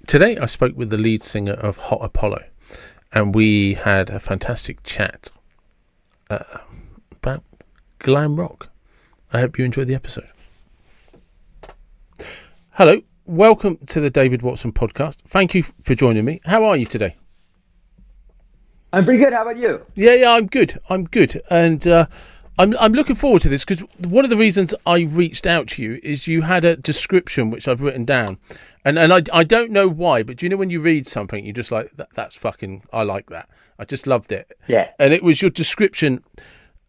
Today I spoke with the lead singer of Hot Apollo, and we had a fantastic chat about glam rock. I hope you enjoyed the episode. Hello, welcome to the David Watson podcast. Thank you for joining me. How are you today? I'm pretty good. How about you? Yeah, I'm good. And I'm looking forward to this because one of the reasons I reached out to you is you had a description which I've written down, and I don't know why, but do you know when you read something you just like that's fucking, I like that. I just loved it. Yeah. And it was your description.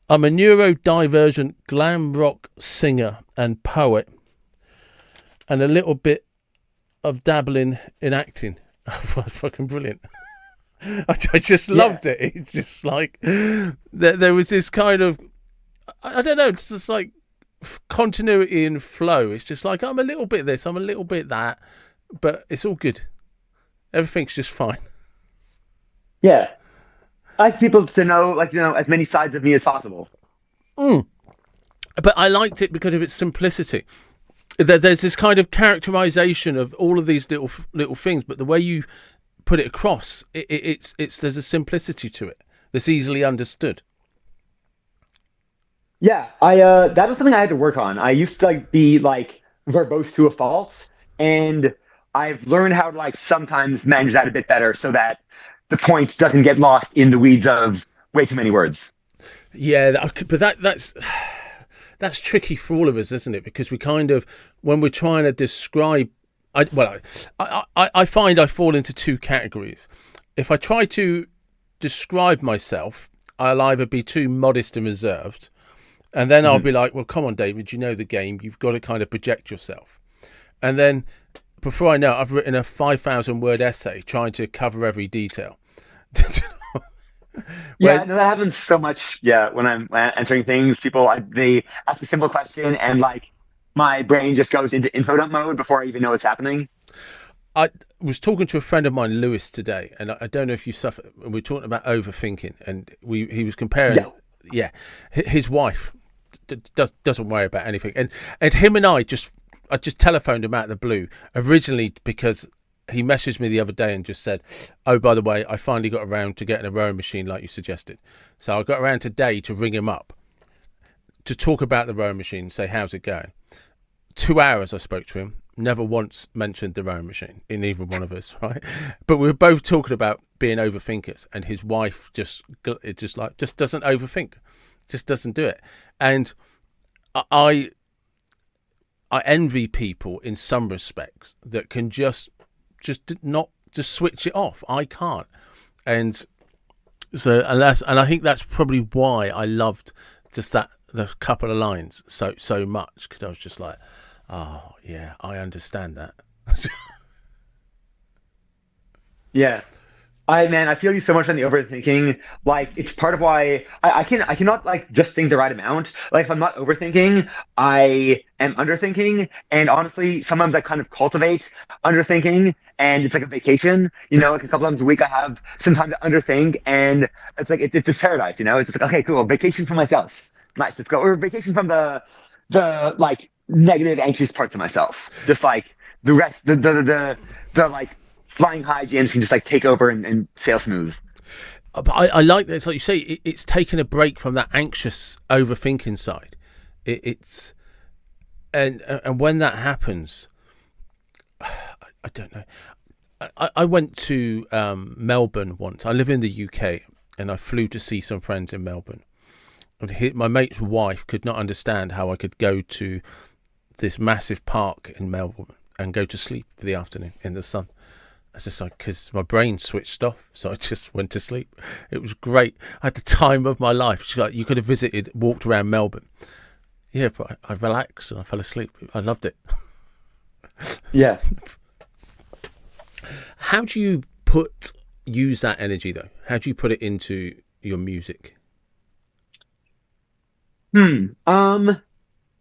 I'm a neurodivergent glam rock singer and poet, and a little bit of dabbling in acting. Fucking brilliant. I just loved it. It's just like there was this kind of, I don't know, it's just like continuity and flow. It's just like I'm a little bit this, I'm a little bit that, but it's all good. Everything's just fine. Yeah. I like people to know, as many sides of me as possible. But I liked it because of its simplicity. There's this kind of characterization of all of these little things, but the way you put it across, it's there's a simplicity to it that's easily understood. Yeah, I that was something I had to work on. I used to be verbose to a fault, and I've learned how to sometimes manage that a bit better so that the point doesn't get lost in the weeds of way too many words. Yeah, but that's tricky for all of us, isn't it? Because we kind of, when we're trying to describe, I find I fall into two categories. If I try to describe myself, I'll either be too modest and reserved, and then I'll be like, well, come on, David, you know the game. You've got to kind of project yourself. And then before I know it, I've written a 5,000 word essay trying to cover every detail. Yeah, no, that happens so much. Yeah, when I'm answering things, they ask a simple question, and my brain just goes into info dump mode before I even know what's happening. I was talking to a friend of mine, Lewis, today, and I don't know if you suffer. We were talking about overthinking, and he was comparing. Yeah, his wife doesn't worry about anything, and him and I just telephoned him out of the blue originally because he messaged me the other day and just said, oh, by the way, I finally got around to getting a rowing machine like you suggested. So I got around today to ring him up to talk about the rowing machine and say, how's it going? 2 hours I spoke to him, never once mentioned the rowing machine in either one of us, right? But we were both talking about being overthinkers, and his wife just doesn't overthink, just doesn't do it. And I envy people in some respects that can just not just switch it off. I can't. And so, and I think that's probably why I loved just the couple of lines so much, because I was just like, oh yeah, I understand that. Yeah. I feel you so much on the overthinking. It's part of why I cannot just think the right amount. If I'm not overthinking, I am underthinking. And honestly, sometimes I kind of cultivate underthinking, and it's like a vacation. A couple times a week I have some time to underthink, and it's a paradise. It's just okay, cool, vacation for myself. Nice, let's go. Or vacation from the negative, anxious parts of myself. Just the rest, the flying high, James can just take over and sail smooth. But I like that. It's like you say, it's taken a break from that anxious overthinking side. It's and when that happens, I don't know. I went to Melbourne once. I live in the UK, and I flew to see some friends in Melbourne. And my mate's wife could not understand how I could go to this massive park in Melbourne and go to sleep for the afternoon in the sun. It's just because my brain switched off, so I just went to sleep. It was great. I had the time of my life. She's like, you could have walked around Melbourne. Yeah, but I relaxed and I fell asleep. I loved it. Yeah. How do you use that energy though? How do you put it into your music? I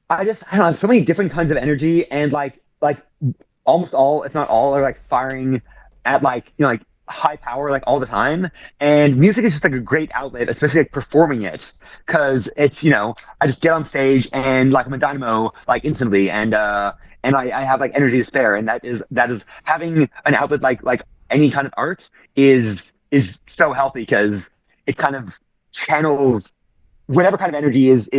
don't know, so many different kinds of energy, and almost all, if not all, are firing at high power all the time. And music is just a great outlet, especially performing it, because it's I just get on stage and I'm a dynamo instantly, and and I have like energy to spare, and that is having an outlet like any kind of art is so healthy because it kind of channels whatever kind of energy is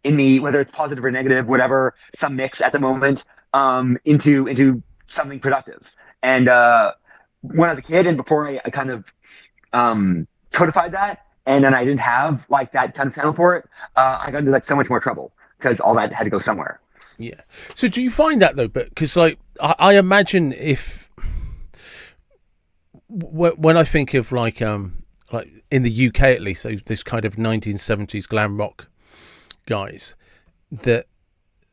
in me, whether it's positive or negative, whatever, some mix at the moment, into something productive. And when I was a kid and before I kind of codified that, and then I didn't have like that kind of channel for it, I got into like so much more trouble because all that had to go somewhere. Yeah. So do you find that though? But because like I imagine if when I think of like in the UK at least, this kind of 1970s glam rock guys, that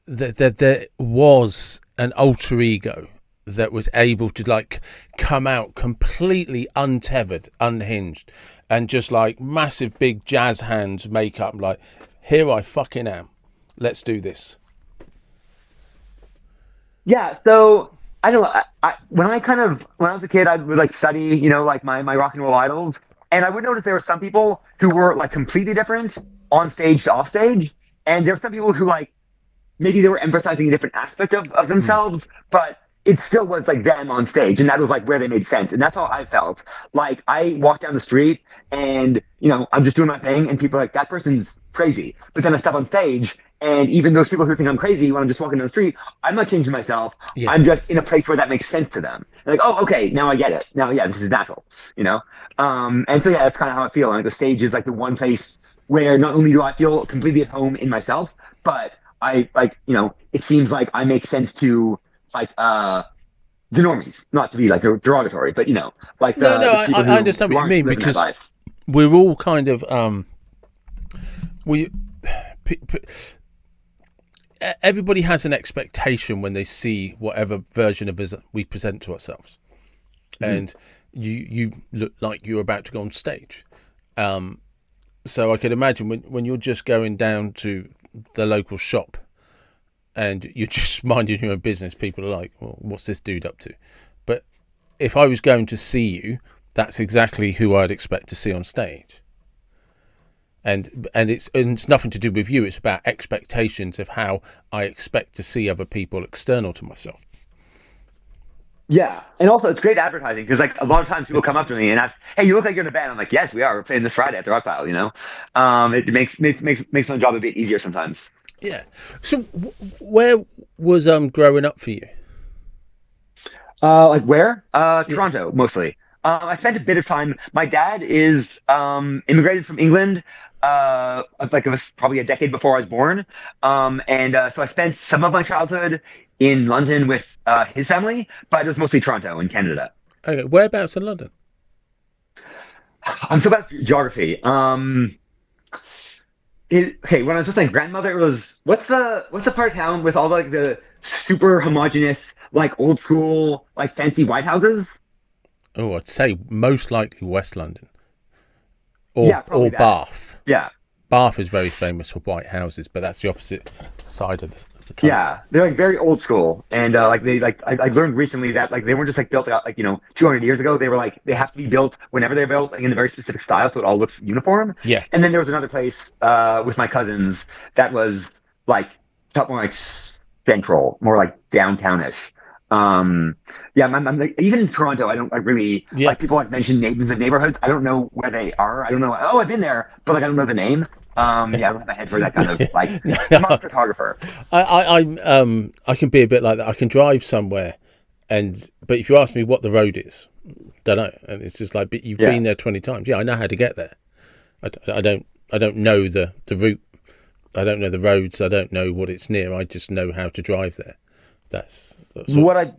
there was an alter ego that was able to like come out completely untethered, unhinged, and just like massive big jazz hands, makeup, like here I fucking am, let's do this. Yeah, so I don't know. When I was a kid, I would like study, like my rock and roll idols, and I would notice there were some people who were like completely different on stage to off stage, and there were some people who like maybe they were emphasizing a different aspect of Mm. themselves, but it still was like them on stage, and that was like where they made sense, and that's how I felt. Like I walk down the street, and I'm just doing my thing, and people are like, "That person's crazy," but then I step on stage, and even those people who think I'm crazy when I'm just walking down the street, I'm not changing myself. Yeah. I'm just in a place where that makes sense to them. They're like, "Oh, okay, now I get it. Now, yeah, this is natural," you know. And so yeah, that's kind of how I feel. Like the stage is like the one place where not only do I feel completely at home in myself, but I like, it seems like I make sense to like the normies, not to be like derogatory, but like No, no, the people I understand who what you aren't mean living that because life. we're all kind of we p- p- everybody has an expectation when they see whatever version of us we present to ourselves, Mhm. and you look like you're about to go on stage. So I could imagine when you're just going down to the local shop and you're just minding your own business, people are like, well, what's this dude up to? But if I was going to see you, that's exactly who I'd expect to see on stage. And it's nothing to do with you. It's about expectations of how I expect to see other people external to myself. Yeah, and also it's great advertising because like a lot of times people come up to me and ask, "Hey, you look like you're in a band." I'm like, "Yes, we are. We're playing this Friday at the Rock Pile." It makes my job a bit easier sometimes. Yeah. So where was growing up for you? Like where? Yeah. Toronto mostly. I spent a bit of time. My dad is immigrated from England. Like it was probably a decade before I was born. And so I spent some of my childhood in London with his family, but it was mostly Toronto in Canada. Okay. Whereabouts in London? I'm so bad at geography. Okay, when I was with my grandmother, it was what's the part of town with all like the super homogenous, like old school, like fancy white houses? Oh, I'd say most likely West London or Yeah, probably that. Bath. Yeah. Bath is very famous for white houses, but that's the opposite side of the country. Yeah, they're like very old school, and like they like I learned recently that like they weren't just like built out like 200 years ago. They were like they have to be built whenever they're built like, in a very specific style, so it all looks uniform. Yeah. And then there was another place with my cousins that was like felt more like central, more like downtownish. Yeah, like, even in Toronto, I don't like really Yeah. like people like mention names of neighborhoods. I don't know where they are. I don't know. Oh, I've been there, but like I don't know the name. Yeah, I don't have a head for that kind of like. I'm not No, a photographer. I can be a bit like that. I can drive somewhere, but if you ask me what the road is, don't know. And it's just like, but you've Yeah. been there 20 times. Yeah, I know how to get there. I don't know the route. I don't know the roads. I don't know what it's near. I just know how to drive there. That's what. What I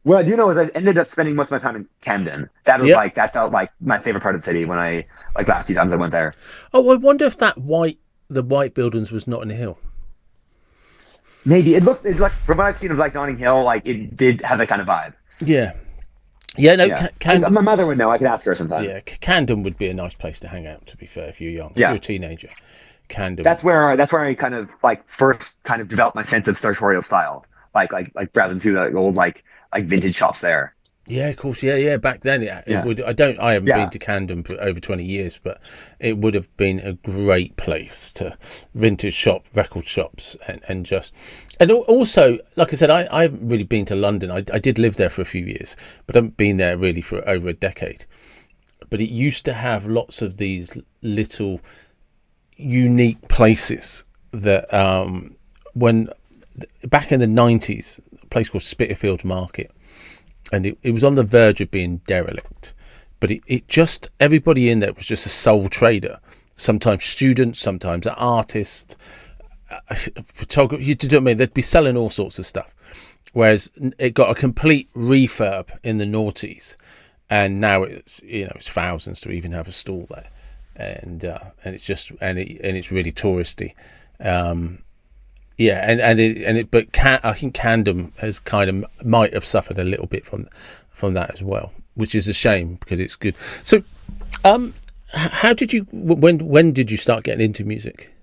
what I do know is I ended up spending most of my time in Camden. That was Yeah. like that felt like my favorite part of the city when I like last few times I went there. Oh, I wonder if the white buildings was Notting Hill. Maybe it's like from what I've seen of like Notting Hill, like it did have that kind of vibe. Yeah. Yeah. No. Yeah, Camden. my mother would know. I could ask her sometime. Yeah. Camden would be a nice place to hang out. To be fair, if you're young, if you're Yeah, a teenager, Camden. that's where I kind of like first kind of developed my sense of sartorial style. Like browsing through the old like vintage shops there. Yeah, of course. Yeah, yeah. Back then, it Yeah, would. I haven't been yeah, to Camden for over 20 years, but it would have been a great place to vintage shop, record shops, and just. And also, like I said, I haven't really been to London. I did live there for a few years, but I haven't been there really for over a decade. But it used to have lots of these little unique places that, when back in the 90s, a place called Spitalfield Market, and it was on the verge of being derelict, but it just, everybody in there was just a sole trader, sometimes students, sometimes an artist, photographer. You know what I mean? They'd be selling all sorts of stuff, whereas it got a complete refurb in the noughties, and now it's thousands to even have a stall there, and it's just, and it's really touristy. Yeah, but I think Camden has kind of might have suffered a little bit from that as well, which is a shame because it's good. So, how did you, when did you start getting into music?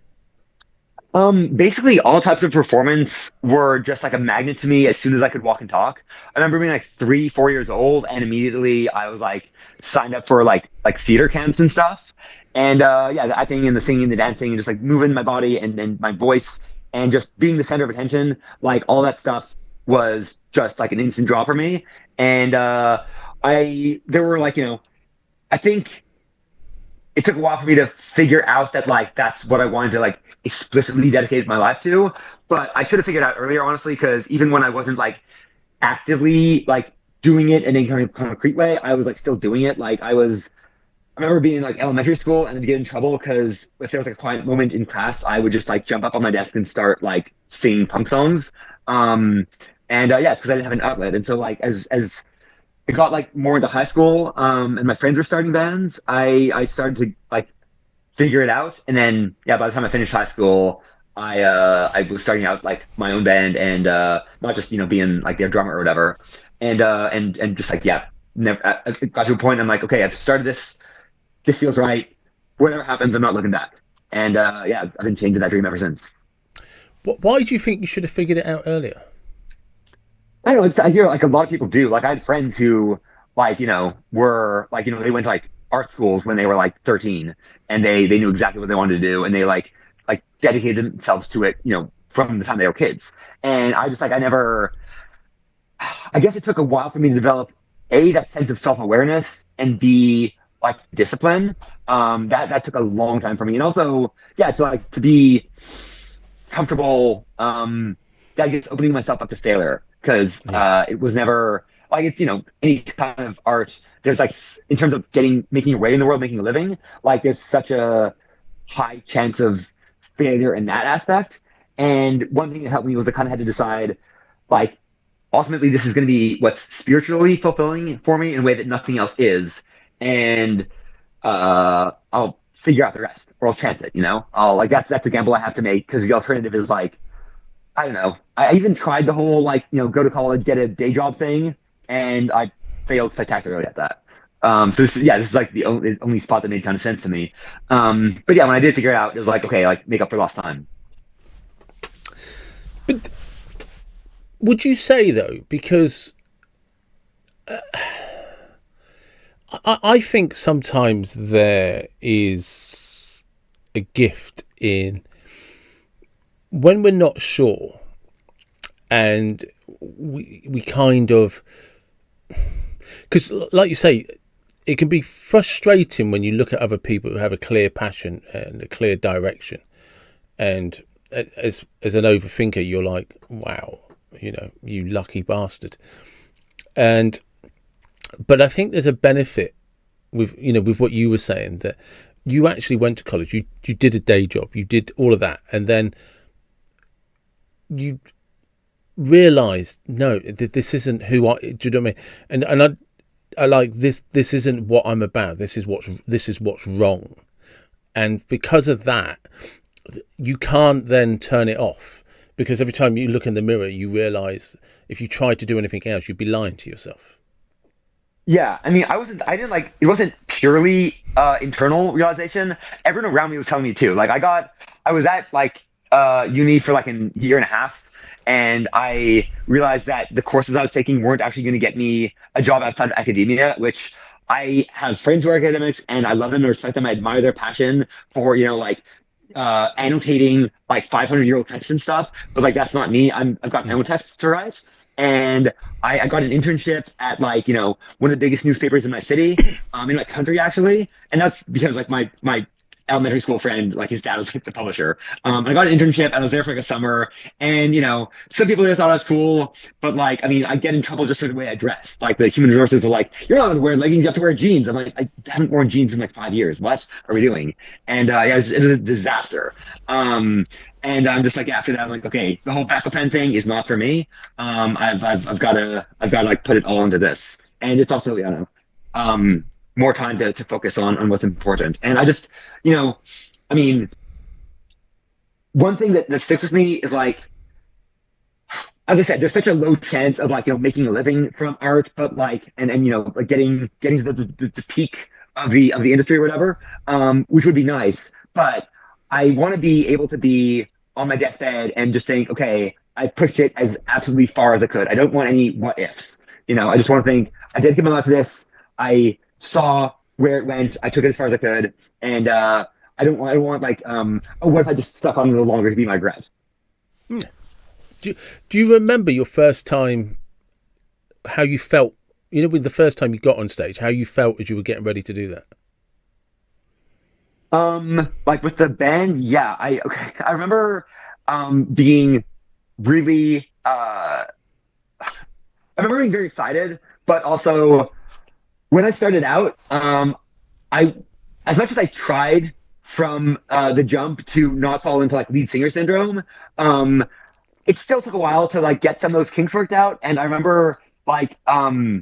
Basically all types of performance were just like a magnet to me as soon as I could walk and talk. I remember being like 3, 4 years old, and immediately I was like signed up for like theater camps and stuff. And yeah, the acting and the singing, the dancing, and just like moving my body and my voice and just being the center of attention, like all that stuff was just like an instant draw for me. And I there were like, I think it took a while for me to figure out that like that's what I wanted to like explicitly dedicate my life to. But I should have figured out earlier, honestly, because even when I wasn't like actively like doing it in any kind of concrete way, I was like still doing it. I remember being in like elementary school and then get in trouble because if there was like a quiet moment in class, I would just like jump up on my desk and start like singing punk songs. Um, and yeah, it's because I didn't have an outlet. And so like as it got like more into high school, and my friends were starting bands, I started to like figure it out. And then yeah, by the time I finished high school, I was starting out like my own band and not just being like their drummer or whatever. And just like yeah, never it got to a point I'm like, okay, I've started this. This feels right. Whatever happens, I'm not looking back. And yeah, I've been chained to that dream ever since. Why do you think you should have figured it out earlier? I don't know. I hear like a lot of people do. Like I had friends who like were like they went to like art schools when they were like 13, and they knew exactly what they wanted to do, and they like dedicated themselves to it from the time they were kids. And I just like I never. I guess it took a while for me to develop a that sense of self awareness and b like discipline. That took a long time for me, and also yeah to be comfortable. That gets opening myself up to failure because Yeah, it was never like it's any kind of art. There's like in terms of making your way in the world, making a living. Like there's such a high chance of failure in that aspect. And one thing that helped me was I kind of had to decide like ultimately this is going to be what's spiritually fulfilling for me in a way that nothing else is. And I'll figure out the rest or I'll chance it. I'll like that's a gamble I have to make because the alternative is like I don't know. I even tried the whole like go to college, get a day job thing, and I failed spectacularly at that. So this is like the only spot that made kind of sense to me. But yeah, when I did figure it out, it was like okay, like make up for lost time. but would you say though, because I think sometimes there is a gift in when we're not sure, and we kind of, because like you say, it can be frustrating when you look at other people who have a clear passion and a clear direction, and as an overthinker you're like, wow, you lucky bastard. And but I think there's a benefit with what you were saying, that you actually went to college, you did a day job, you did all of that, and then you realized, no, this isn't who I, do you know what I mean? And I like this isn't what I'm about. This is what's wrong. And because of that, you can't then turn it off, because every time you look in the mirror you realize if you tried to do anything else you'd be lying to yourself. Yeah, I mean, I didn't like, it wasn't purely internal realization. Everyone around me was telling me too. Like I was at like uni for like a year and a half, and I realized that the courses I was taking weren't actually going to get me a job outside of academia, which I have friends who are academics and I love them and respect them. I admire their passion for, like annotating like 500-year-old texts and stuff, but like that's not me. I've got my Mm. own texts to write. And I got an internship at like, one of the biggest newspapers in my city, in my country actually. And that's because like my elementary school friend, like his dad was the publisher. I got an internship and I was there for like a summer. And, some people just thought I was cool, but like, I mean, I get in trouble just for the way I dress. Like the human resources are like, you're not allowed to wear leggings, you have to wear jeans. I'm like, I haven't worn jeans in like 5 years. What are we doing? And yeah, it was a disaster. And I'm just like after that, I'm like, okay, the whole back pen thing is not for me. I've got to like put it all into this, and it's also more time to focus on what's important. And I just I mean, one thing that sticks with me is like, as I said, there's such a low chance of like making a living from art, but like and like getting to the peak of the industry or whatever, which would be nice. But I want to be able to be on my deathbed and just think, okay, I pushed it as absolutely far as I could. I don't want any what ifs. I just want to think I dedicated my life to this. I saw where it went. I took it as far as I could, and I don't want like oh, what if I just stuck on it a little longer to be my regret. Yeah. Do you remember your first time, how you felt, with the first time you got on stage, how you felt as you were getting ready to do that? Like with the band, yeah, I remember being really I remember being very excited, but also when I started out, I as much as I tried from the jump to not fall into like lead singer syndrome, um, it still took a while to like get some of those kinks worked out. And I remember like I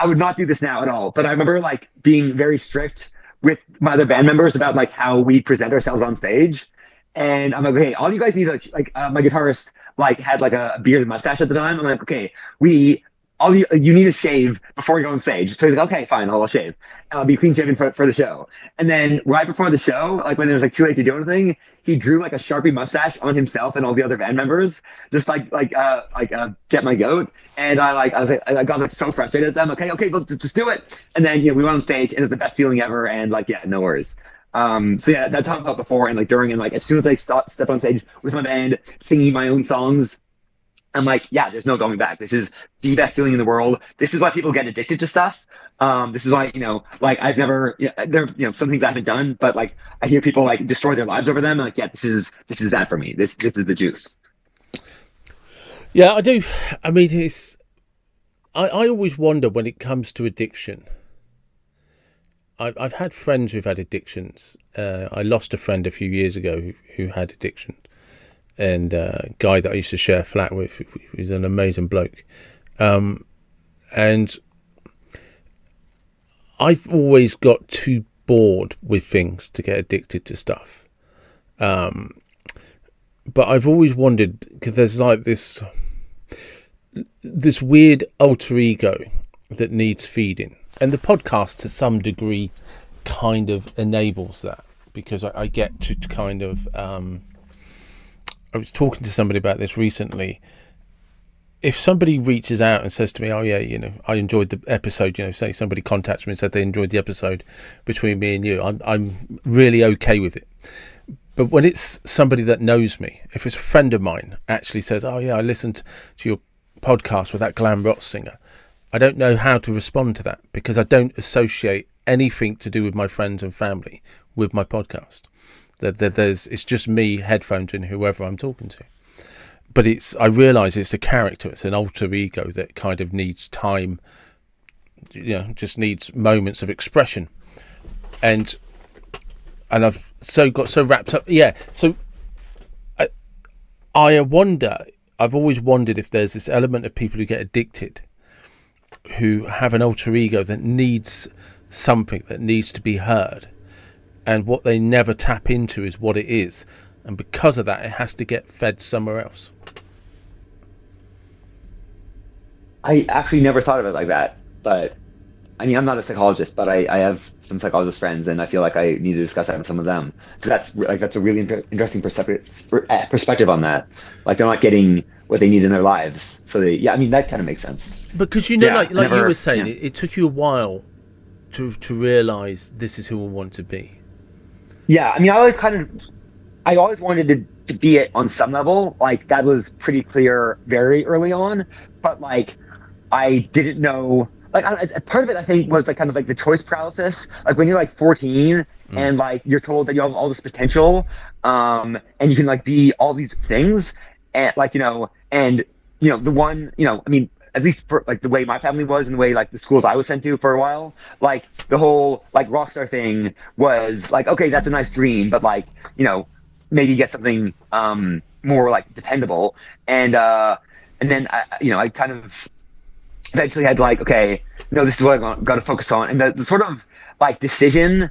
would not do this now at all, but I remember like being very strict with my other band members about like how we present ourselves on stage. And I'm like, okay, all you guys need to my guitarist like had like a beard and mustache at the time. I'm like, okay, we all you need to shave before you go on stage. So he's like, okay, fine, I'll shave. And I'll be clean shaven for the show. And then right before the show, like when it was like too late to do anything, he drew like a Sharpie mustache on himself and all the other band members, just get my goat. And I got like so frustrated at them. Okay, let's just do it. And then we went on stage and it was the best feeling ever. And like yeah, no worries. So yeah, that's how I felt before and like during and like as soon as I stepped on stage with my band singing my own songs, I'm like, yeah, there's no going back. This is the best feeling in the world. This is why people get addicted to stuff. This is why, like I've never, there, some things I haven't done, but like I hear people like destroy their lives over them. I'm like, yeah, this is that for me. This is the juice. Yeah, I do. I mean, I always wonder when it comes to addiction. I've had friends who've had addictions. I lost a friend a few years ago who had addiction. And a guy that I used to share a flat with, he's an amazing bloke. And I've always got too bored with things to get addicted to stuff. But I've always wondered, because there's like this weird alter ego that needs feeding. And the podcast to some degree kind of enables that, because I get to kind of... I was talking to somebody about this recently. If somebody reaches out and says to me, oh yeah, I enjoyed the episode, say somebody contacts me and said they enjoyed the episode between me and you, I'm really okay with it. But when it's somebody that knows me, if it's a friend of mine actually says, oh yeah, I listened to your podcast with that glam rock singer, I don't know how to respond to that, because I don't associate anything to do with my friends and family with my podcast. It's just me, headphones, and whoever I'm talking to. But I realise it's a character, it's an alter ego that kind of needs time, just needs moments of expression. And I've got so wrapped up. Yeah, so I wonder, I've always wondered if there's this element of people who get addicted, who have an alter ego that needs something, that needs to be heard. And what they never tap into is what it is. And because of that, it has to get fed somewhere else. I actually never thought of it like that. But I mean, I'm not a psychologist, but I have some psychologist friends, and I feel like I need to discuss that with some of them. So that's a really interesting perspective on that. Like they're not getting what they need in their lives. So I mean, that kind of makes sense. Because Yeah, like you were saying, yeah. it took you a while to realize this is who I want to be. Yeah, I mean, I always wanted to be it on some level. Like that was pretty clear very early on. But like I didn't know. Like part of it, I think, was like kind of like the choice paralysis. Like when you're like 14 Mm. and like you're told that you have all this potential, and you can like be all these things, and like and the one I mean, at least for like the way my family was and the way like the schools I was sent to for a while, like the whole like rock star thing was like, okay, that's a nice dream, but like maybe get something more like dependable, and then I kind of eventually had like, okay, no, this is what I got to focus on, and the sort of like decision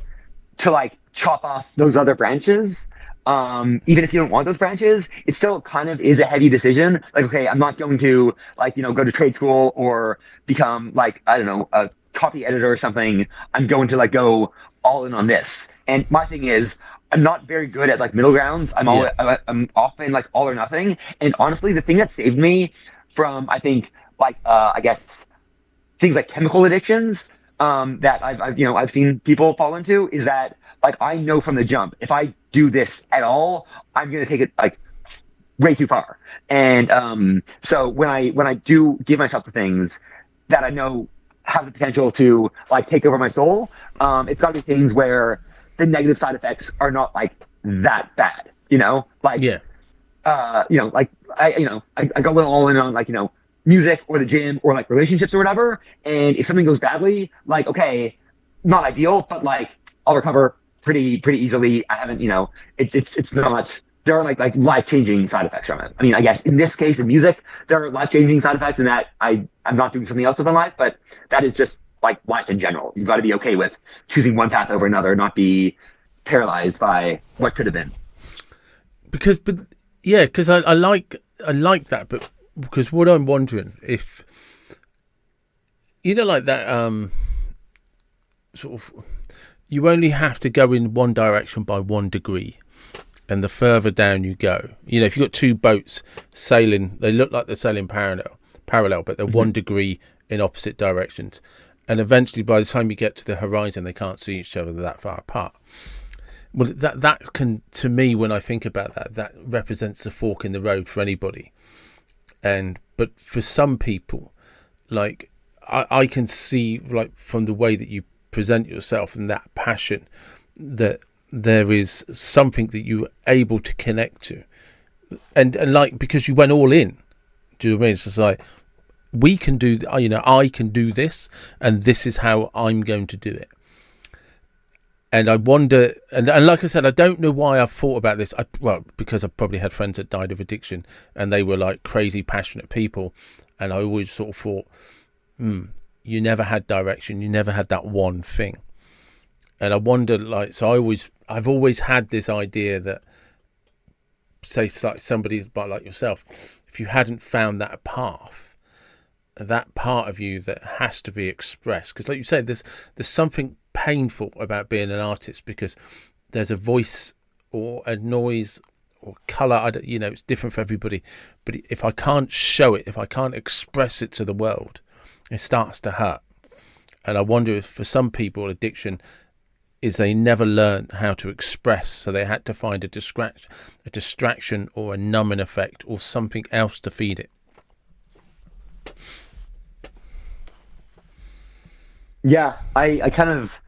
to like chop off those other branches, even if you don't want those branches, it still kind of is a heavy decision. Like, okay, I'm not going to like go to trade school or become like, I don't know, a copy editor or something. I'm going to like go all in on this. And my thing is, I'm not very good at like middle grounds. Yeah. I'm often like all or nothing. And honestly, the thing that saved me from, I think, like I guess things like chemical addictions, that I've seen people fall into, is that like I know from the jump, if I do this at all, I'm gonna take it like way too far. And so when I do give myself the things that I know have the potential to like take over my soul, it's got to be things where the negative side effects are not like that bad. Like Yeah. like I go all in on like music or the gym or like relationships or whatever. And if something goes badly, like okay, not ideal, but like I'll recover pretty easily. I haven't it's not. There are like life changing side effects from it. I mean, I guess in this case in music, there are life changing side effects in that I'm not doing something else with my life, but that is just like life in general. You've got to be okay with choosing one path over another, not be paralyzed by what could have been. But yeah, because I like that, but because what I'm wondering if like that sort of, you only have to go in one direction by 1 degree, and the further down you go, if you've got two boats sailing, they look like they're sailing parallel, but they're Mm-hmm. 1 degree in opposite directions, and eventually by the time you get to the horizon, they can't see each other that far apart. Well, that can, to me, when I think about that represents a fork in the road for anybody. But for some people, like I can see, like from the way that you present yourself and that passion, that there is something that you're able to connect to, and like because you went all in. Do you know what I mean? It's just like, we can do, I can do this, and this is how I'm going to do it. And I wonder, and like I said, I don't know why I've thought about this. Because I've probably had friends that died of addiction, and they were like crazy passionate people, and I always sort of thought, you never had direction, you never had that one thing. And I wonder, like, so I've always had this idea that, say, like somebody like yourself, if you hadn't found that path, that part of you that has to be expressed, because like you said, there's something painful about being an artist, because there's a voice or a noise or color, it's different for everybody, but if I can't show it, if I can't express it to the world, it starts to hurt. And I wonder if for some people addiction is they never learned how to express, so they had to find a distraction or a numbing effect or something else to feed it. Yeah, I kind of,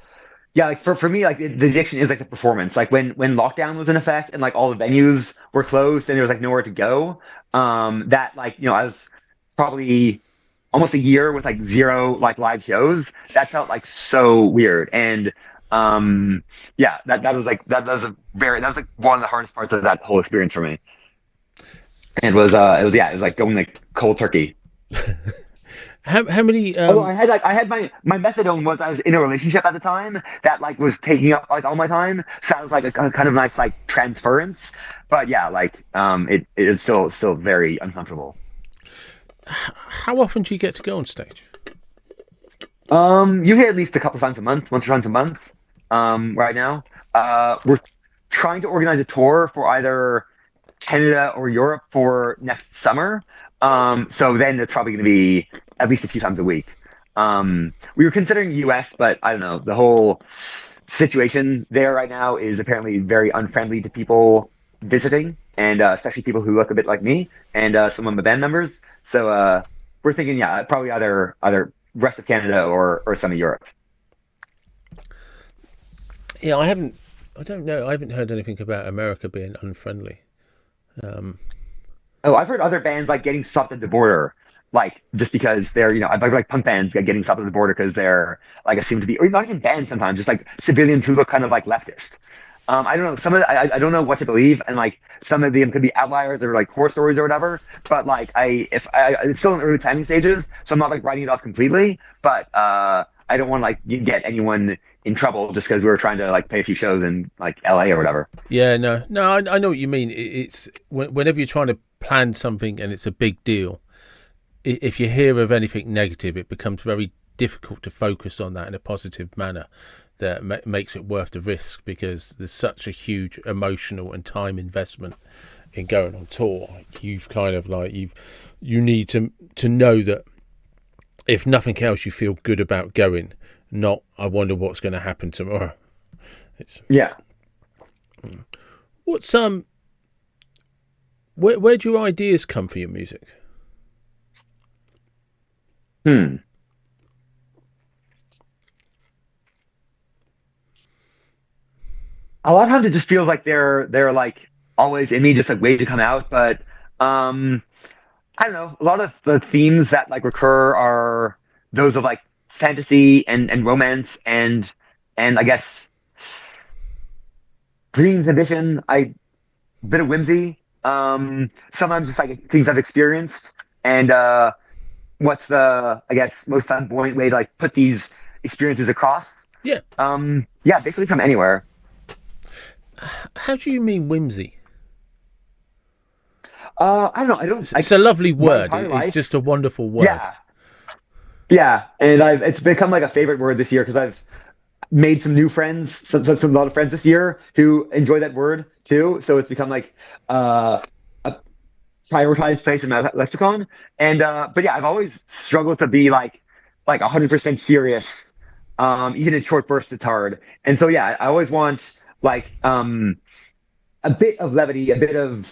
yeah, like for me, like the addiction is like the performance. Like when lockdown was in effect and like all the venues were closed and there was like nowhere to go, that like I was probably almost a year with like zero like live shows. That felt like so weird. And yeah, that was like that was like one of the hardest parts of that whole experience for me. And it was like going like cold turkey. How many Although I had my methadone was I was in a relationship at the time that like was taking up like all my time, so that was like a kind of nice like transference. But yeah, like it is still very uncomfortable. how often do you get to go on stage? Usually at least a couple times a month, once or twice a month. Right now, we're trying to organize a tour for either Canada or Europe for next summer. So then it's probably going to be at least a few times a week. We were considering US, but I don't know. The whole situation there right now is apparently very unfriendly to people visiting, and especially people who look a bit like me and some of my band members. So we're thinking, yeah, probably either rest of Canada or some of Europe. Yeah, I don't know. I haven't heard anything about America being unfriendly. Um, Oh, I've heard other bands like getting stopped at the border, like just because they're, I've heard like punk bands getting stopped at the border because they're like assumed to be, or not even bands sometimes, just like civilians who look kind of like leftist. I don't know. I don't know what to believe, and like some of them could be outliers or like horror stories or whatever. But like it's still in early planning stages, so I'm not like writing it off completely. But I don't want to like get anyone in trouble just because we were trying to like play a few shows in like LA or whatever. yeah, no, I know what you mean. It's whenever you're trying to plan something and it's a big deal. If you hear of anything negative, it becomes very difficult to focus on that in a positive manner. That makes it worth the risk because there's such a huge emotional and time investment in going on tour. You've kind of like you need to know that if nothing else, you feel good about going. Not I wonder what's going to happen tomorrow. It's Yeah. what's where do your ideas come for your music? Hmm. A lot of times it just feels like they're like always in me, just like waiting to come out. But um, I don't know. A lot of the themes that like recur are those of like fantasy and romance and I guess dreams, ambition, bit of whimsy. Sometimes just like things I've experienced and what's the I guess most flamboyant way to like put these experiences across. Yeah. Yeah, basically from anywhere. How do you mean whimsy? I don't know. I don't It's like a lovely my word. entire It's life. just a wonderful word. Yeah, yeah, and I've it's become like a favorite word this year because I've made some new friends, some a lot of friends this year who enjoy that word too. So it's become like a prioritized place in my lexicon. And but yeah, I've always struggled to be like 100% serious. Even in short bursts, it's hard. And so yeah, I always want like a bit of levity, a bit of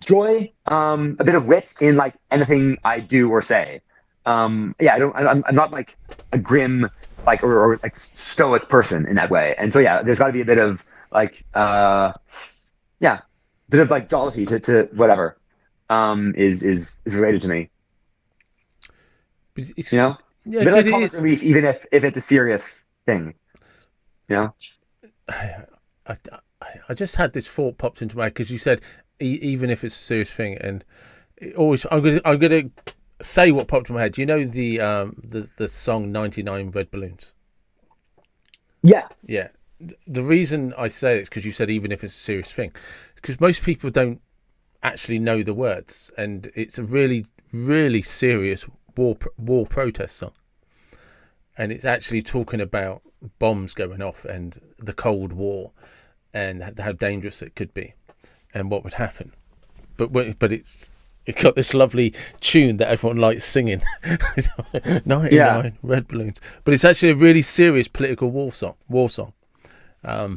joy, a bit of wit in like anything I do or say. Yeah, I'm not like a grim, like, or like stoic person in that way. And so, yeah, there's got to be a bit of like, yeah, a bit of like jollity to whatever, is related to me, But it's, you know, yeah, a bit because like it comic is. relief, even if it's a serious thing, you know? I, I just had this thought popped into my head because you said even if it's a serious thing, and it always I'm gonna say what popped in my head. Do you know the song 99 Red Balloons? Yeah, Yeah. The reason I say it is because you said even if it's a serious thing, because most people don't actually know the words, and it's a really serious war protest song, and it's actually talking about bombs going off and the Cold War and how dangerous it could be and what would happen. But it's got this lovely tune that everyone likes singing, yeah, 99 Red Balloons. But it's actually a really serious political war song.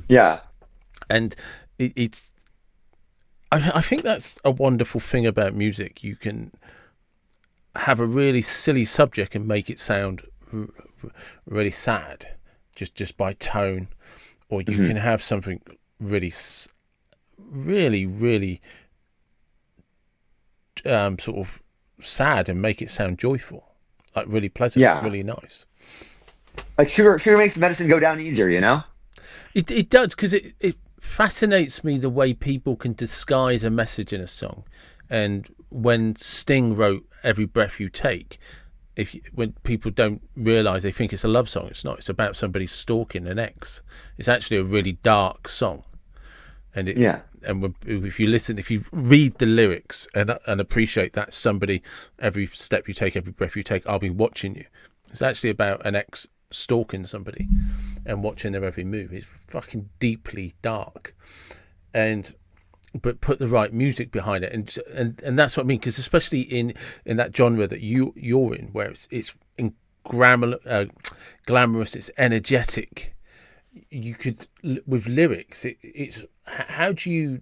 yeah, And it's I think that's a wonderful thing about music. You can have a really silly subject and make it sound really sad, just by tone, or you hmm can have something really, really sort of sad and make it sound joyful, like really pleasant, yeah. really nice. Like sugar makes medicine go down easier, you know? It does because it fascinates me the way people can disguise a message in a song, and when Sting wrote "Every Breath You Take," when people don't realise they think it's a love song, it's not. It's about somebody stalking an ex. It's actually a really dark song, and Yeah, if you listen, if you read the lyrics and appreciate that somebody, every step you take, every breath you take, I'll be watching you. It's actually about an ex stalking somebody and watching their every move. It's fucking deeply dark, and but put the right music behind it, and that's what I mean. Because especially in that genre that you're in, where it's glamorous, it's energetic. You could, with lyrics, it's how do you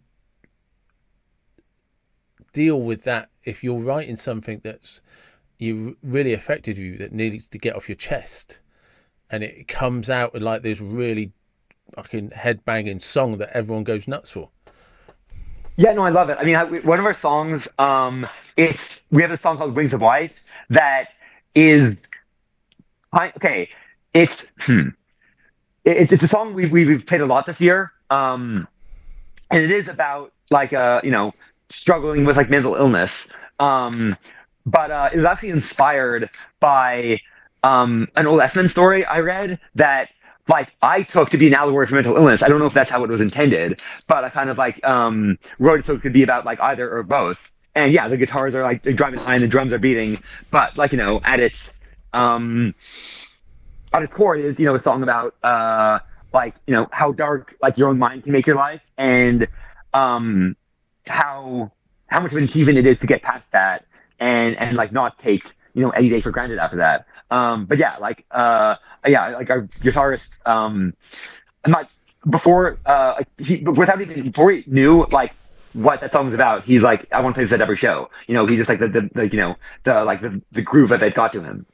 deal with that if you're writing something that's you really affected you, that needs to get off your chest, and it comes out with like this really fucking head-banging song that everyone goes nuts for. Yeah, no, I love it. I mean, one of our songs, we have a song called "Wings of White" that is okay. It's it's a song we've played a lot this year, and it is about like struggling with like mental illness. Um, but it was actually inspired by an old Essman story I read that like I took to be an allegory for mental illness. I don't know if that's how it was intended, but I kind of like wrote it so it could be about like either or both. And yeah, the guitars are like driving high and the drums are beating, but like um at its core, it is a song about like how dark like your own mind can make your life, and um how much of an achievement it is to get past that, and like not take any day for granted after that. But yeah, like our guitarist, I'm not before like without even before he knew like what that song was about, he's like, I want to play this at every show. He just like the groove that got to him.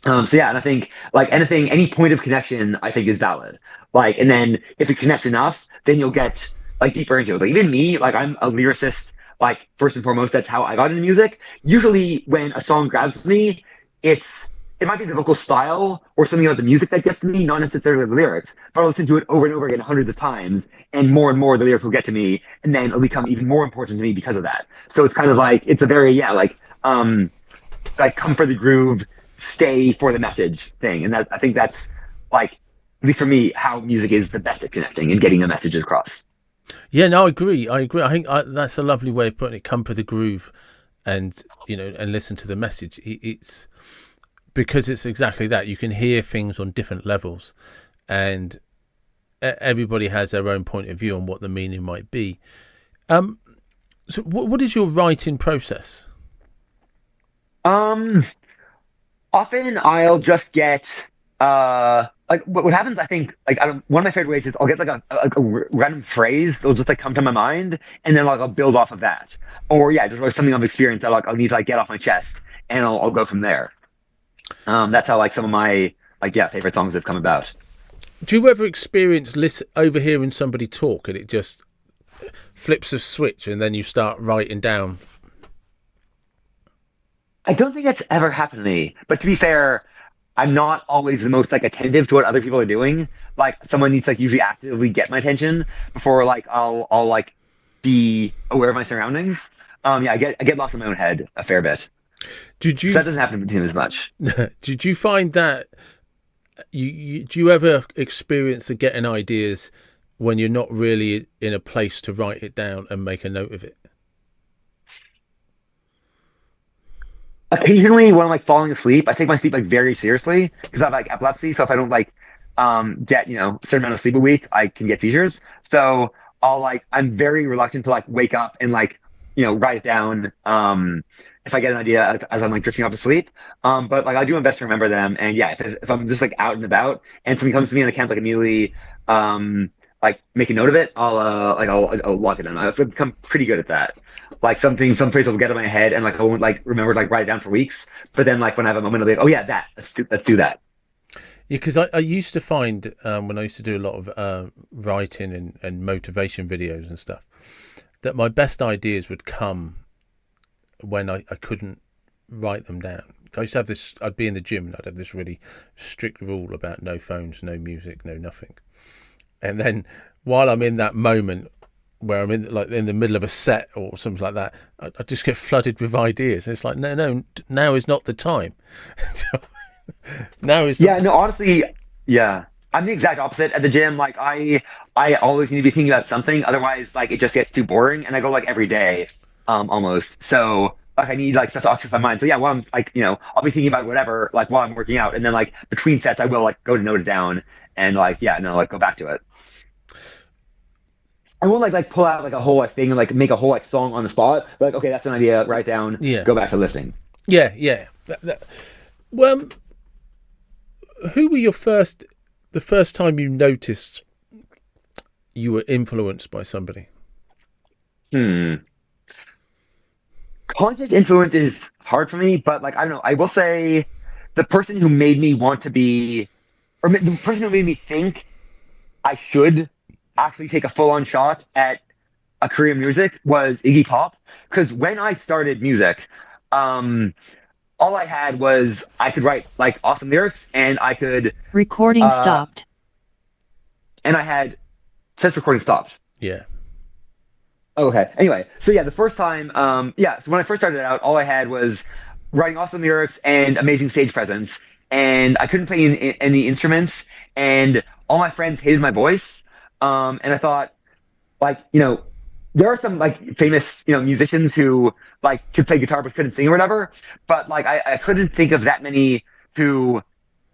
So yeah, and I think like any point of connection, I think is valid. Like, and then if it connects enough, then you'll get like deeper into it. Like even me, like I'm a lyricist. Like first and foremost, that's how I got into music. Usually, when a song grabs me, it might be the vocal style or something about the music that gets to me, not necessarily the lyrics. But I'll listen to it over and over again hundreds of times, and more the lyrics will get to me, and then it'll become even more important to me because of that. So it's kind of like it's a very like come for the groove, stay for the message thing. And that I think that's like, at least for me, how music is the best at connecting and getting a message across. Yeah, no, I agree. I think that's a lovely way of putting it. Come for the groove, and and listen to the message. It's because it's exactly that. You can hear things on different levels, and everybody has their own point of view on what the meaning might be. So what is your writing process? Often I'll just get like what happens. I think like one of my favorite ways is I'll get like a random phrase that'll just like come to my mind, and then like I'll build off of that. Or yeah, just like something I've experienced that like I'll need to like get off my chest, and I'll go from there. That's how like some of my like favorite songs have come about. Do you ever experience overhearing somebody talk and it just flips a switch and then you start writing down? I don't think that's ever happened to me. But to be fair, I'm not always the most like attentive to what other people are doing. Like someone needs to like usually actively get my attention before like I'll like be aware of my surroundings. Yeah, I get lost in my own head a fair bit. Did you? So that doesn't happen to him as much. Did you find that do you ever experience the getting ideas when you're not really in a place to write it down and make a note of it? Occasionally, when I'm like falling asleep, I take my sleep like very seriously because I have like epilepsy. So if I don't like get a certain amount of sleep a week, I can get seizures. So I'm very reluctant to like wake up and like write it down if I get an idea as I'm like drifting off to sleep. But like I do my best to remember them. And yeah, if I'm just like out and about and something comes to me and I can't like immediately like make a note of it, I'll lock it in. I've become pretty good at that. Like some phrases will get in my head and like I won't like remember to like write it down for weeks. But then like when I have a moment, I'll be like, oh yeah, let's do that. Yeah, because I used to find when I used to do a lot of writing and motivation videos and stuff, that my best ideas would come when I couldn't write them down. I used to have this, I'd be in the gym and I'd have this really strict rule about no phones, no music, no nothing. And then while I'm in that moment where I'm in the middle of a set or something like that, I just get flooded with ideas. And it's like, no, now is not the time. Now is yeah, no, honestly, yeah. I'm the exact opposite at the gym. Like I always need to be thinking about something. Otherwise, like it just gets too boring. And I go like every day, almost. So like I need like stuff to occupy my mind. So yeah, while I'm like, I'll be thinking about whatever, like while I'm working out. And then like between sets, I will like go to note it down and like, yeah, no, like go back to it. I won't like pull out like a whole like thing and like make a whole like song on the spot. But, like, okay, that's an idea. Write down. Yeah, Go back to lifting. yeah. Well, who were the first time you noticed you were influenced by somebody? Conscious influence is hard for me, but like I don't know. I will say the person who made me want to be, or the person who made me think I should actually take a full-on shot at a career in music was Iggy Pop. Because when I started music, um, all I had was I could write like awesome lyrics, and I could, Recording uh, stopped. and I had since recording stopped. Yeah. Okay. Anyway, so yeah, the first time, yeah, so when I first started out, all I had was writing awesome lyrics and amazing stage presence, and I couldn't play any instruments, and all my friends hated my voice. And I thought, like, there are some like famous, musicians who like could play guitar but couldn't sing or whatever, but like I couldn't think of that many who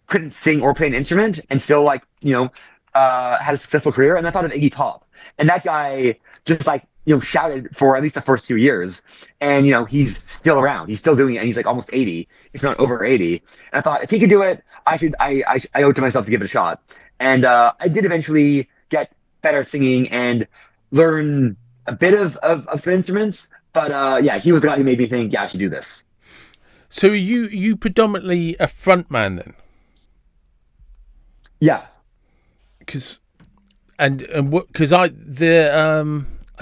couldn't sing or play an instrument and still like had a successful career. And I thought of Iggy Pop, and that guy just like shouted for at least the first 2 years, and he's still around, he's still doing it, and he's like almost 80, if not over 80. And I thought if he could do it, I should. I owe it to myself to give it a shot. And I did eventually get better at singing and learn a bit of some instruments. But yeah, he was the guy who made me think, yeah, I should do this. So you predominantly a front man then? Yeah. Because and what? Because I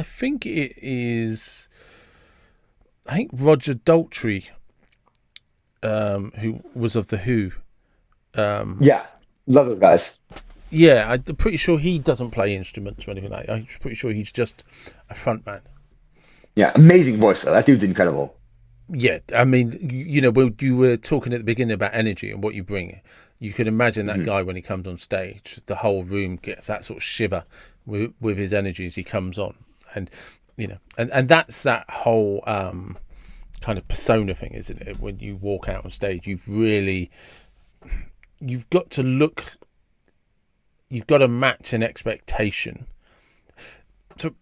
think it is. I think Roger Daltrey, who was of the Who. Yeah, love those guys. Yeah, I'm pretty sure he doesn't play instruments or anything like that. I'm pretty sure he's just a front man. Yeah, amazing voice though. That dude's incredible. Yeah, I mean, when you were talking at the beginning about energy and what you bring, you could imagine that guy when he comes on stage, the whole room gets that sort of shiver with his energy as he comes on, and and that's that whole kind of persona thing, isn't it? When you walk out on stage, you've got to match an expectation. So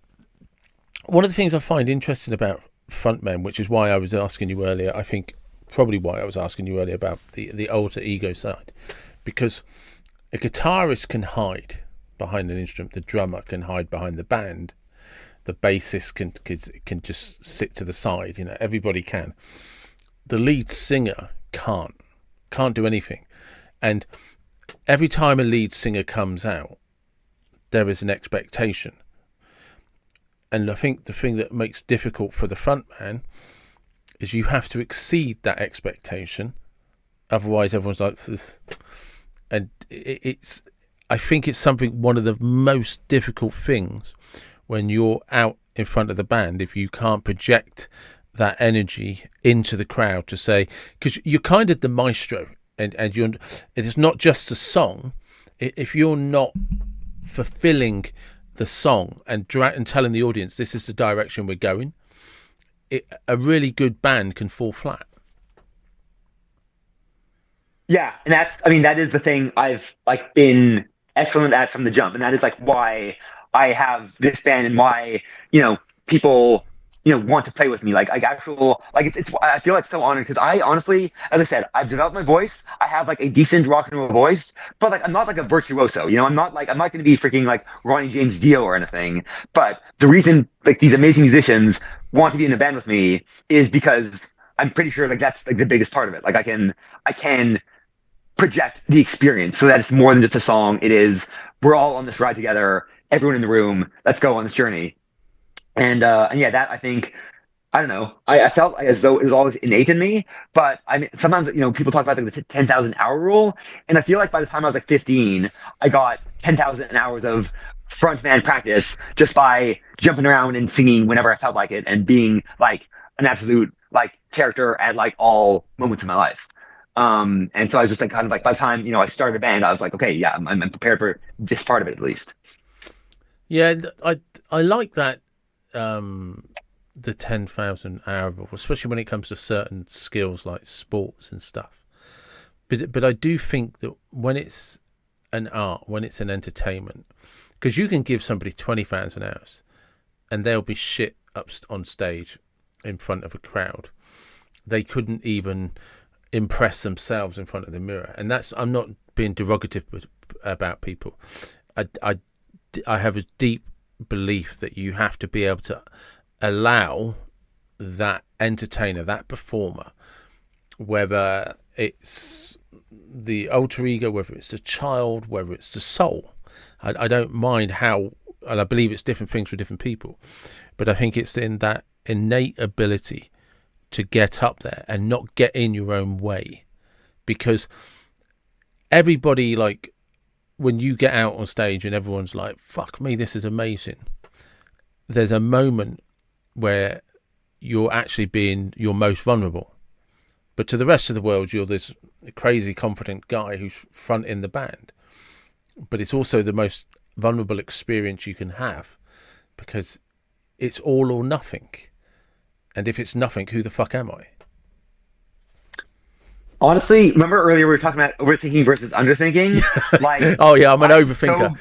one of the things I find interesting about frontmen, which is why I was asking you earlier, I think probably why I was asking you earlier about the alter ego side, because a guitarist can hide behind an instrument, the drummer can hide behind the band, the bassist can just sit to the side, everybody can. The lead singer can't do anything. And every time a lead singer comes out, there is an expectation. And I think the thing that makes difficult for the front man is you have to exceed that expectation. Otherwise, everyone's like, ugh. And I think it's one of the most difficult things when you're out in front of the band, if you can't project that energy into the crowd to say, because you're kind of the maestro, and it is not just a song. If you're not fulfilling the song and telling the audience this is the direction we're going, a really good band can fall flat. Yeah, and that is the thing I've like been excellent at from the jump, and that is like why I have this band and why people want to play with me. Like actual like it's I feel like so honored because I honestly, as I said, I've developed my voice. I have like a decent rock and roll voice, but like I'm not like a virtuoso. I'm not going to be freaking like Ronnie James Dio or anything. But the reason like these amazing musicians want to be in a band with me is because I'm pretty sure like that's like the biggest part of it. Like I can project the experience so that it's more than just a song. It is, we're all on this ride together, everyone in the room, let's go on this journey. And yeah, that I think, I don't know, I felt as though it was always innate in me. But I mean, sometimes people talk about like the 10,000 hour rule, and I feel like by the time I was like 15, I got 10,000 hours of frontman practice just by jumping around and singing whenever I felt like it, and being like an absolute like character at like all moments of my life. And so I was just like kind of like by the time I started a band, I was like, okay, yeah, I'm prepared for this part of it at least. Yeah, I like that. The 10,000 hour rule, especially when it comes to certain skills like sports and stuff. But I do think that when it's an art, when it's an entertainment, because you can give somebody 20,000 hours and they'll be shit up on stage in front of a crowd. They couldn't even impress themselves in front of the mirror. And that's, I'm not being derogative about people. I have a deep belief that you have to be able to allow that entertainer, that performer, whether it's the alter ego, whether it's a child, whether it's the soul. I don't mind how, and I believe it's different things for different people, but I think it's in that innate ability to get up there and not get in your own way. Because everybody, like, when you get out on stage and everyone's like, fuck me, this is amazing, there's a moment where you're actually being your most vulnerable. But to the rest of the world, you're this crazy confident guy who's fronting the band. But it's also the most vulnerable experience you can have, because it's all or nothing. And if it's nothing, who the fuck am I? Honestly, remember earlier we were talking about overthinking versus underthinking? Like, oh yeah, I'm an overthinker.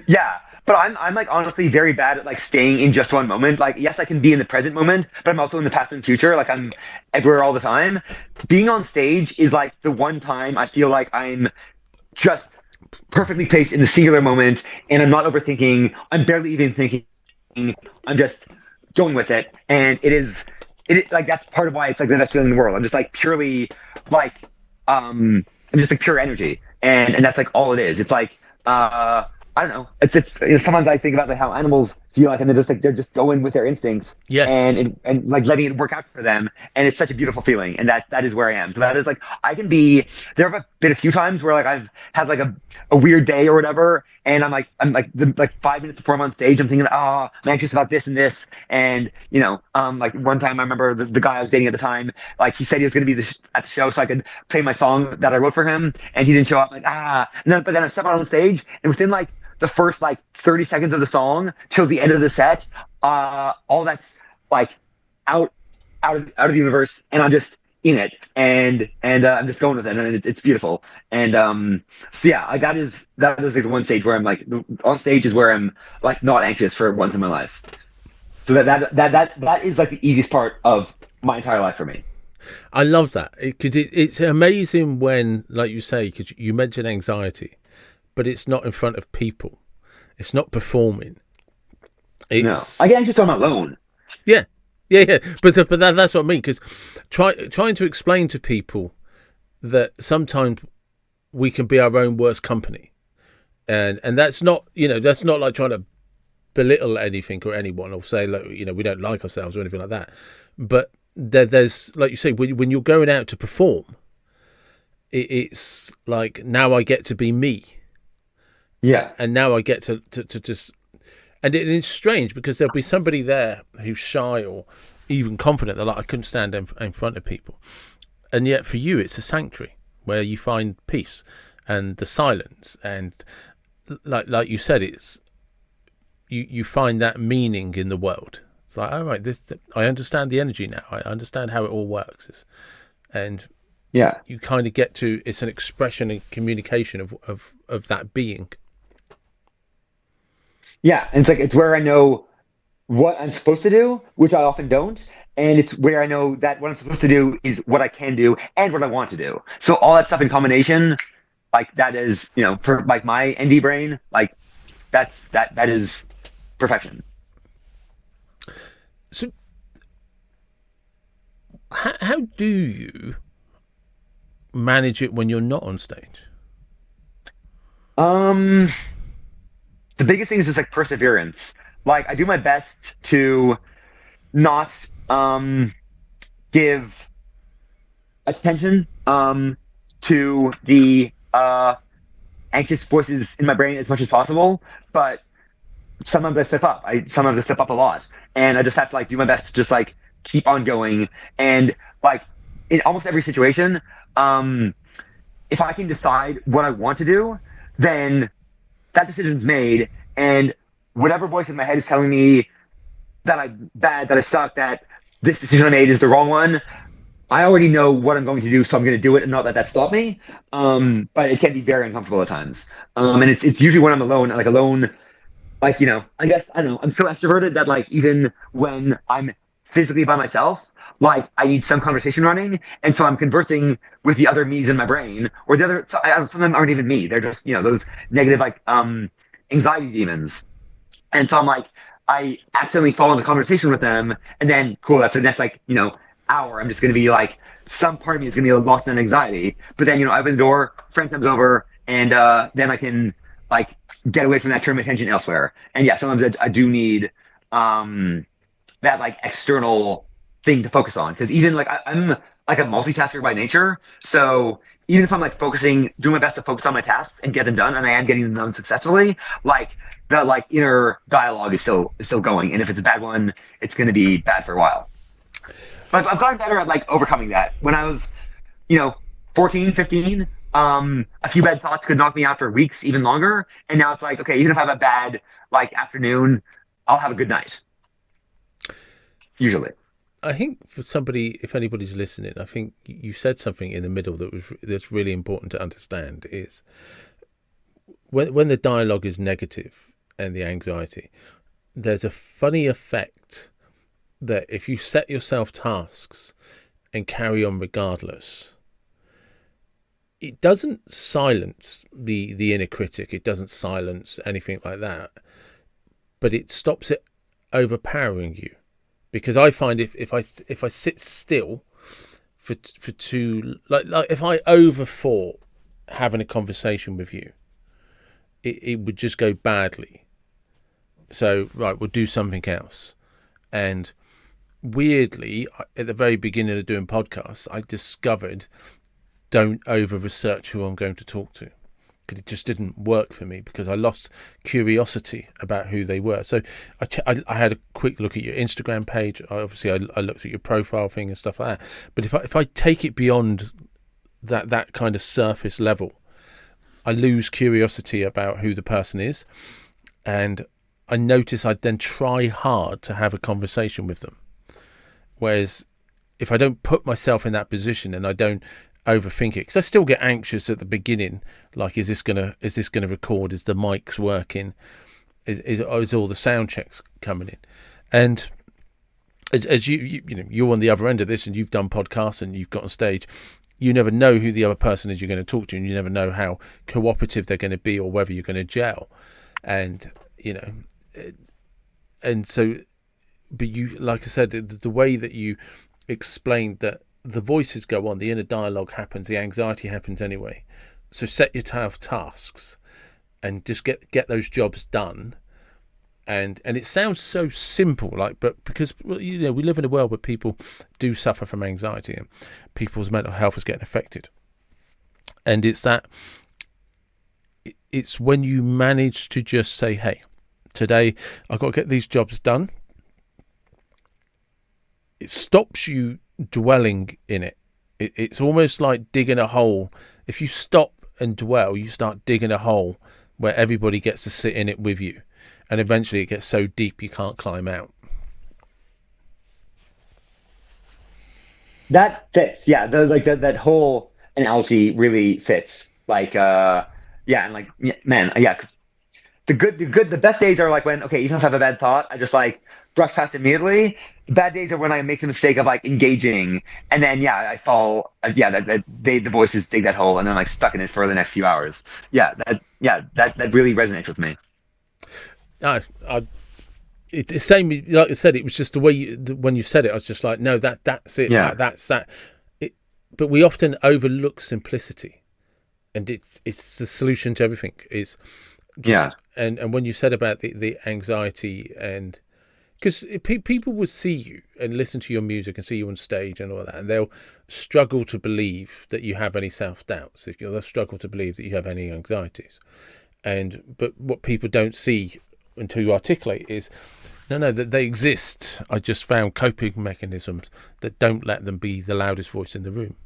Yeah, but I'm like honestly very bad at like staying in just one moment. Like, yes, I can be in the present moment, but I'm also in the past and future. Like, I'm everywhere all the time. Being on stage is like the one time I feel like I'm just perfectly placed in the singular moment, and I'm not overthinking. I'm barely even thinking. I'm just going with it, and it like that's part of why it's like the best feeling in the world. I'm just like purely like I'm just like pure energy, and that's like all it is. It's like I don't know. It's you know, sometimes I think about like how animals feel like, and they're just going with their instincts, yes, and like letting it work out for them, and it's such a beautiful feeling, and that is where I am. So that is like I can be. There have been a few times where like I've had like a weird day or whatever, and I'm like 5 minutes before I'm on stage, I'm thinking, oh, I'm anxious about this and this, and you know, like one time I remember the guy I was dating at the time, like he said he was going to be at the show so I could play my song that I wrote for him, and he didn't show up. Like but then I stepped out on stage, and within like the first like 30 seconds of the song till the end of the set, all that's like out of the universe, and I'm just in it, and I'm just going with it, and it's beautiful. And so yeah, like that is like the one stage where I'm like on stage is where I'm like not anxious for once in my life. So that is like the easiest part of my entire life for me. I love that, because it's amazing when, like you say, because you mentioned anxiety, but it's not in front of people. It's not performing. It's... No, I get anxious when I'm alone. Yeah. But that's what I mean. Because trying to explain to people that sometimes we can be our own worst company, and that's not, you know, that's not like trying to belittle anything or anyone or say, like, you know, we don't like ourselves or anything like that. But there's, like you say, when you're going out to perform, it's like, now I get to be me. Yeah. And now I get to just, and it is strange because there'll be somebody there who's shy or even confident. They're like, I couldn't stand in front of people. And yet for you, it's a sanctuary where you find peace and the silence. And like you said, it's, you find that meaning in the world. It's like, all right, I understand the energy now. I understand how it all works. And yeah, you kind of get to, it's an expression and communication of that being. Yeah, and it's where I know what I'm supposed to do, which I often don't, and it's where I know that what I'm supposed to do is what I can do and what I want to do. So all that stuff in combination, like that is, you know, for like my ND brain, like that is perfection. So how do you manage it when you're not on stage? The biggest thing is just like perseverance. Like I do my best to not give attention to the anxious voices in my brain as much as possible, but sometimes I step up. Sometimes I step up a lot, and I just have to like do my best to just like keep on going. And like in almost every situation, if I can decide what I want to do, then that decision's made, and whatever voice in my head is telling me that I'm bad, that I suck, that this decision I made is the wrong one, I already know what I'm going to do, so I'm going to do it, and not let that stop me. But it can be very uncomfortable at times. And it's usually when I'm alone, like, I guess, I don't know, I'm so extroverted that like even when I'm physically by myself, like I need some conversation running, and so I'm conversing with the other me's in my brain, or the other. So some of them aren't even me; they're just those negative like anxiety demons. And so I'm like, I accidentally fall into conversation with them, and then cool, that's the next like hour. I'm just gonna be like, some part of me is gonna be lost in anxiety. But then I open the door, friend comes over, and then I can like get away from that, turn my attention elsewhere. And yeah, sometimes I do need um that like external thing to focus on, because even like I'm like a multitasker by nature, so even if I'm like focusing, doing my best to focus on my tasks and get them done, and I am getting them done successfully, like the like inner dialogue is still going, and if it's a bad one, it's going to be bad for a while. But I've gotten better at like overcoming that. When I was you know 14, 15, a few bad thoughts could knock me out for weeks, even longer, and now it's like, okay, even if I have a bad like afternoon, I'll have a good night usually. I think for somebody, if anybody's listening, I think you said something in the middle that's really important to understand is when the dialogue is negative and the anxiety, there's a funny effect that if you set yourself tasks and carry on regardless, it doesn't silence the inner critic. It doesn't silence anything like that, but it stops it overpowering you. Because I find if I sit still for too like if I overthought having a conversation with you, it would just go badly. So right, we'll do something else. And weirdly, at the very beginning of doing podcasts, I discovered don't over research who I'm going to talk to, because it just didn't work for me, because I lost curiosity about who they were. So I had a quick look at your Instagram page. I looked at your profile thing and stuff like that. But if I take it beyond that kind of surface level, I lose curiosity about who the person is, and I notice I'd then try hard to have a conversation with them. Whereas if I don't put myself in that position and I don't overthink it, because I still get anxious at the beginning, like is this gonna record, is the mics working, is all the sound checks coming in, and as you're on the other end of this and you've done podcasts and you've got on stage, you never know who the other person is you're going to talk to, and you never know how cooperative they're going to be or whether you're going to gel, and and so, but you, like I said, the way that you explained that the voices go on, the inner dialogue happens, the anxiety happens anyway. So set yourself tasks and just get those jobs done. And it sounds so simple, like, but because we live in a world where people do suffer from anxiety and people's mental health is getting affected. And it's when you manage to just say, hey, today I've got to get these jobs done. It stops you dwelling in it. It's almost like digging a hole. If you stop and dwell, you start digging a hole where everybody gets to sit in it with you, and eventually it gets so deep you can't climb out. That fits. Yeah, that whole analogy really fits. Like, yeah, and like, yeah, man, yeah. 'Cause the best days are like when, okay, even if I have a bad thought, I just like brush past it immediately. The bad days are when I make the mistake of like engaging, and then yeah, I fall. Yeah, the voices dig that hole, and then like stuck in it for the next few hours. That really resonates with me. I it's the same, like I said. It was just the way when you said it, I was just like, no, that's it. Yeah, That's that. But we often overlook simplicity, and it's the solution to everything. Is yeah, just and when you said about the anxiety, and because people will see you and listen to your music and see you on stage and all that, and they'll struggle to believe that you have any self-doubts, they'll struggle to believe that you have any anxieties, but what people don't see until you articulate is no, that they exist. I just found coping mechanisms that don't let them be the loudest voice in the room.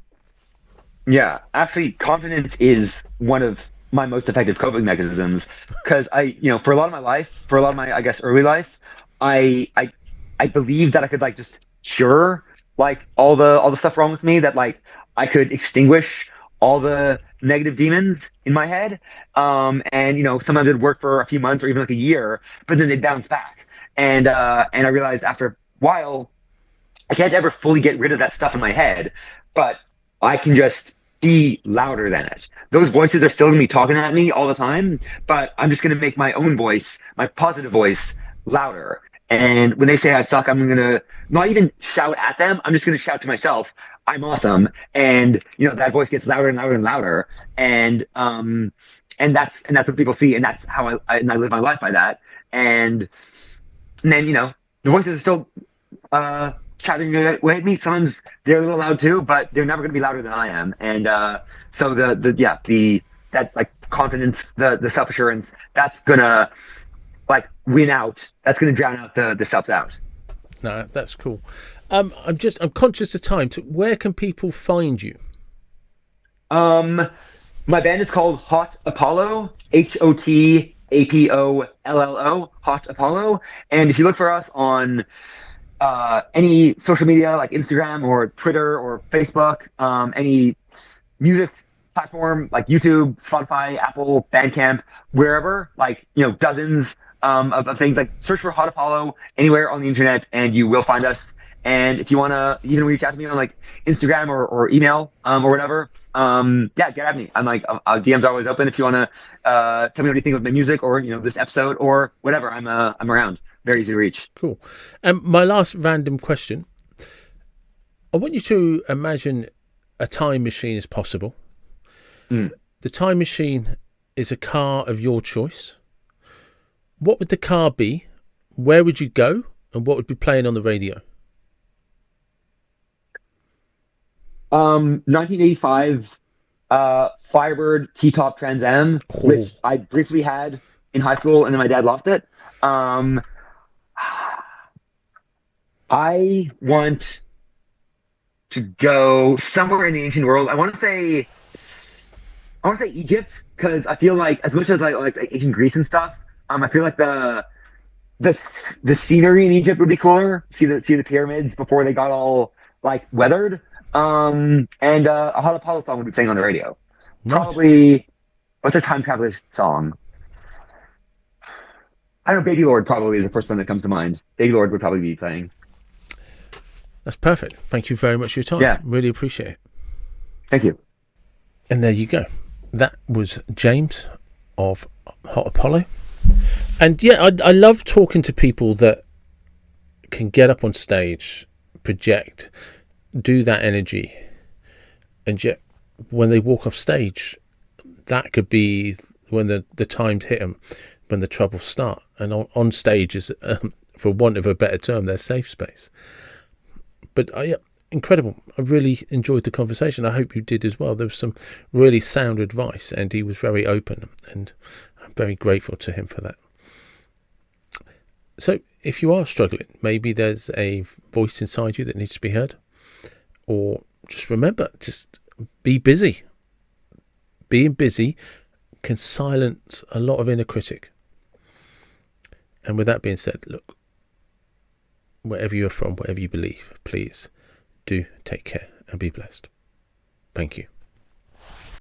yeah. Actually, confidence is one of my most effective coping mechanisms, because for a lot of my life, for a lot of my, I guess, early life, I I I believed that I could like just cure like all the stuff wrong with me, that like I could extinguish all the negative demons in my head. And sometimes it'd work for a few months or even like a year, but then they'd bounce back. And I realized after a while, I can't ever fully get rid of that stuff in my head, but I can just be louder than it. Those voices are still gonna be talking at me all the time, but I'm just gonna make my own voice, my positive voice, louder. And when they say I suck, I'm gonna not even shout at them. I'm just gonna shout to myself, I'm awesome. And that voice gets louder and louder and louder. And that's what people see, and that's how I live my life by that. And then the voices are still shouting away at me. Sometimes they're a little loud too, but they're never going to be louder than I am. And so that like confidence, the self assurance, that's gonna like win out. That's gonna drown out the self doubt. No, that's cool. I'm conscious of time. Where can people find you? My band is called Hot Apollo, HOTAPOLLO, Hot Apollo. And if you look for us on any social media like Instagram or Twitter or Facebook, any music platform like YouTube, Spotify, Apple, Bandcamp, wherever, like, dozens of things, like search for Hot Apollo anywhere on the internet and you will find us. And if you want to even reach out to me on like Instagram or email or whatever, get at me. I'm like, DMs are always open if you want to tell me what you think of my music or, this episode or whatever. I'm around. Very easy to reach. Cool. And my last random question. I want you to imagine a time machine is possible. The time machine is a car of your choice. What would the car be? Where would you go? And what would be playing on the radio? 1985 Firebird T-top Trans Am, which I briefly had in high school, and then my dad lost it. I want to go somewhere in the ancient world. I want to say Egypt, because I feel like as much as I like ancient Greece and stuff, I feel like the scenery in Egypt would be cooler. See the pyramids before they got all like weathered. And a Hot Apollo song would be playing on the radio. Nice. Probably, what's a time traveler's song? I don't know, Baby Lord probably is the first one that comes to mind. Baby Lord would probably be playing. That's perfect. Thank you very much for your time. Yeah. Really appreciate it. Thank you. And there you go. That was Jaymes of Hot Apollo. And yeah, I love talking to people that can get up on stage, project, do that energy, and yet when they walk off stage, that could be when the times hit them, when the troubles start. And on stage is, for want of a better term, their safe space. But yeah, incredible. I really enjoyed the conversation. I hope you did as well. There was some really sound advice, and he was very open, and I'm very grateful to him for that. So if you are struggling, maybe there's a voice inside you that needs to be heard, or just remember, just be busy. Being busy can silence a lot of inner critic. And with that being said, look, wherever you're from, whatever you believe, please do take care and be blessed. Thank you.